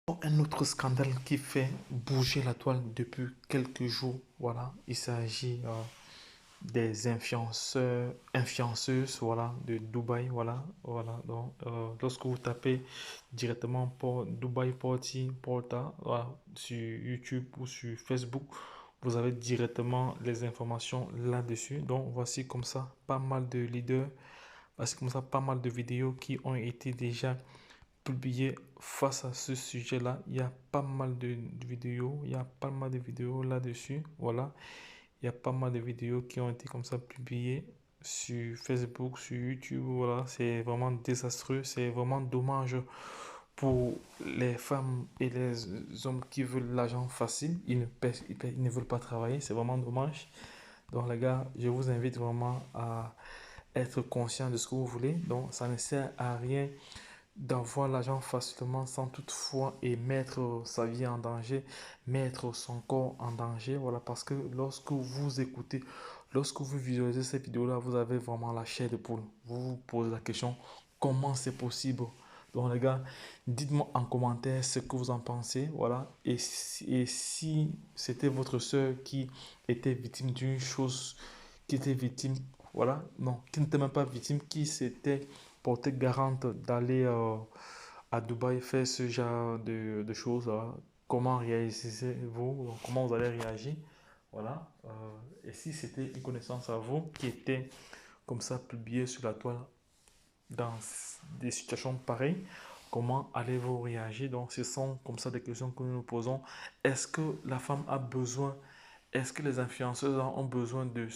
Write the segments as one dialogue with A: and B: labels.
A: Un autre scandale qui fait bouger la toile depuis quelques jours, voilà, il s'agit des influenceuses, voilà, de Dubaï, voilà. Donc, lorsque vous tapez directement pour Dubaï Party Porta, voilà, sur YouTube ou sur Facebook, vous avez directement les informations là-dessus. Donc, voici comme ça pas mal de leaders, voici comme ça pas mal de vidéos qui ont été déjà publié face à ce sujet-là. Il y a pas mal de vidéos, il y a pas mal de vidéos là-dessus. Voilà, il y a pas mal de vidéos qui ont été comme ça publiées sur Facebook, sur YouTube. Voilà, c'est vraiment désastreux, c'est vraiment dommage pour les femmes et les hommes qui veulent l'argent facile. Ils ne veulent pas travailler, c'est vraiment dommage. Donc les gars, je vous invite vraiment à être conscient de ce que vous voulez. Donc ça ne sert à rien d'avoir l'argent facilement sans toutefois et mettre sa vie en danger, mettre son corps en danger. Voilà, parce que lorsque vous écoutez, lorsque vous visualisez cette vidéo-là, vous avez vraiment la chair de poule. Vous vous posez la question, comment c'est possible? Donc les gars, dites-moi en commentaire ce que vous en pensez. Voilà, et si c'était votre soeur qui était victime d'une chose, qui était victime, voilà, non, qui n'était même pas victime, qui s'était portée garante d'aller à Dubaï faire ce genre de choses. Comment réagissez-vous? Comment vous allez réagir? Voilà. Et si c'était une connaissance à vous qui était comme ça publiée sur la toile dans des situations pareilles, comment allez-vous réagir? Donc, ce sont comme ça des questions que nous nous posons. Est-ce que la femme a besoin, est-ce que les influenceurs ont besoin de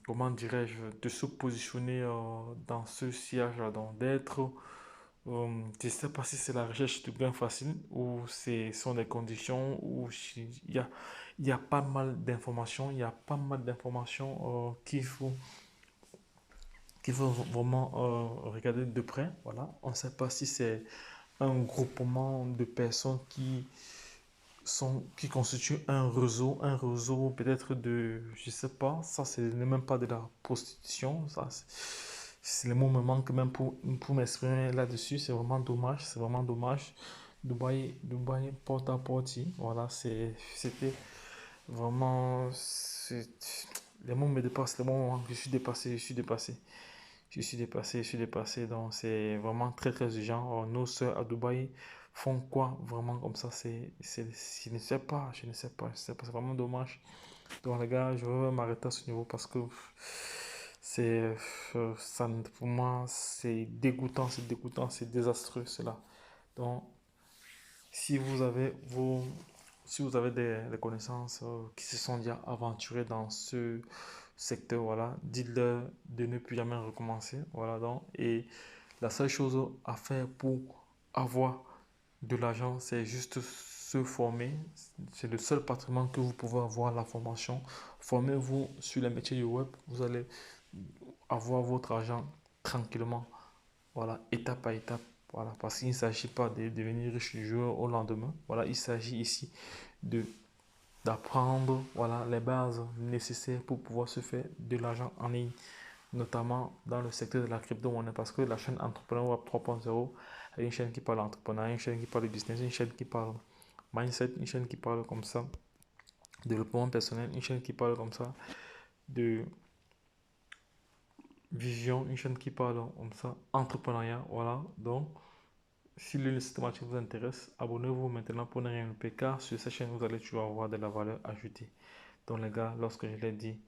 A: comment dirais-je, de se positionner dans ce siège-là, donc d'être, je ne sais pas si c'est la recherche du gain facile ou ce sont des conditions où il y a pas mal d'informations, il y a pas mal d'informations qu'il faut vraiment regarder de près. Voilà. On ne sait pas si c'est un groupement de personnes qui constituent un réseau peut-être de, je sais pas, ça c'est même pas de la prostitution, ça c'est le mot me manque même pour m'exprimer là-dessus, c'est vraiment dommage, c'est vraiment dommage. Dubaï porte à porte, voilà, c'était vraiment, les mots me dépassent, les mots, je suis dépassé, je suis dépassé, donc c'est vraiment très très urgent. Nos soeurs à Dubaï font quoi vraiment comme ça? Je ne sais pas, c'est vraiment dommage. Donc les gars, je vais m'arrêter à ce niveau parce que ça, pour moi, c'est dégoûtant, c'est désastreux cela. Donc, si vous avez si vous avez des connaissances qui se sont déjà aventurées dans ce secteur, voilà, dites-leur de ne plus jamais recommencer. Voilà, donc, et la seule chose à faire pour avoir de l'argent, c'est juste se former. C'est le seul patrimoine que vous pouvez avoir, la formation. Formez-vous sur les métiers du web. Vous allez avoir votre argent tranquillement. Voilà, étape par étape. Voilà, parce qu'il ne s'agit pas de devenir riche du jour au lendemain. Voilà, il s'agit ici de d'apprendre voilà, les bases nécessaires pour pouvoir se faire de l'argent en ligne, notamment dans le secteur de la crypto-monnaie, parce que la chaîne Entrepreneur Web 3.0 est une chaîne qui parle d'entrepreneuriat, une chaîne qui parle de business, une chaîne qui parle mindset, une chaîne qui parle comme ça de développement personnel, une chaîne qui parle comme ça de vision, une chaîne qui parle comme ça entrepreneuriat. Voilà, donc si le systématique vous intéresse, abonnez-vous maintenant pour ne rien louper car sur cette chaîne vous allez toujours avoir de la valeur ajoutée. Donc les gars, lorsque je l'ai dit,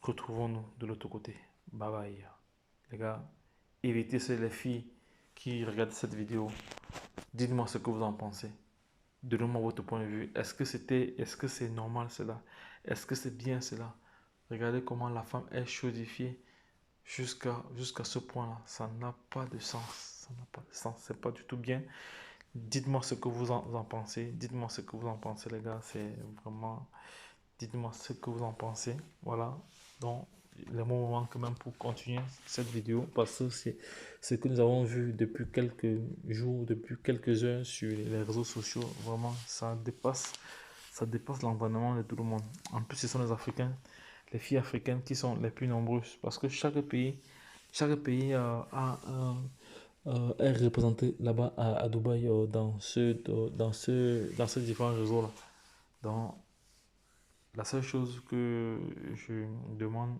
A: retrouvons-nous de l'autre côté. Bye bye. Les gars, évitez les filles qui regardent cette vidéo. Dites-moi ce que vous en pensez. Donnez-moi votre point de vue. Est-ce que c'est normal cela? Est-ce que c'est bien cela? Regardez comment la femme est chodifiée jusqu'à ce point-là. Ça n'a pas de sens. Ça n'a pas de sens. C'est pas du tout bien. Dites-moi ce que vous en pensez. Dites-moi ce que vous en pensez, les gars. C'est vraiment. Dites-moi ce que vous en pensez. Voilà. Donc, le moment manque même pour continuer cette vidéo parce que c'est ce que nous avons vu depuis quelques jours, depuis quelques heures sur les réseaux sociaux. Vraiment, ça dépasse l'entendement de tout le monde. En plus, ce sont les Africains, les filles africaines qui sont les plus nombreuses parce que chaque pays a est représenté là-bas à Dubaï dans ces différents réseaux-là. Donc, la seule chose que je demande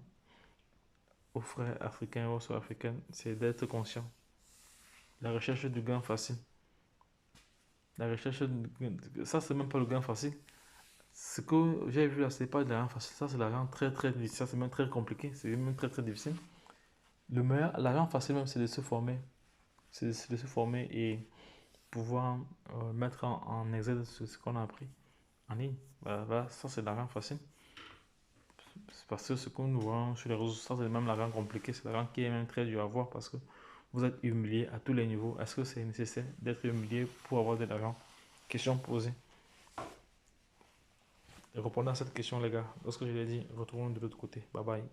A: aux frères africains et aux sœurs africaines, c'est d'être conscient. La recherche du gain facile. La recherche, ça, c'est même pas le gain facile. Ce que j'ai vu là, c'est pas de l'argent facile. Ça, c'est l'argent très très difficile. Ça, c'est même très compliqué. C'est même très très difficile. Le meilleur, l'argent facile même, c'est de se former. C'est de se former et pouvoir mettre en exergue ce qu'on a appris en ligne. Voilà, ça, c'est l'argent facile. C'est parce que ce que nous voyons sur les réseaux sociaux, c'est même l'argent compliqué. C'est l'argent qui est même très dur à voir parce que vous êtes humilié à tous les niveaux. Est-ce que c'est nécessaire d'être humilié pour avoir de l'argent? Question posée. Répondez à cette question, les gars. Lorsque je l'ai dit, retrouvons de l'autre côté. Bye bye.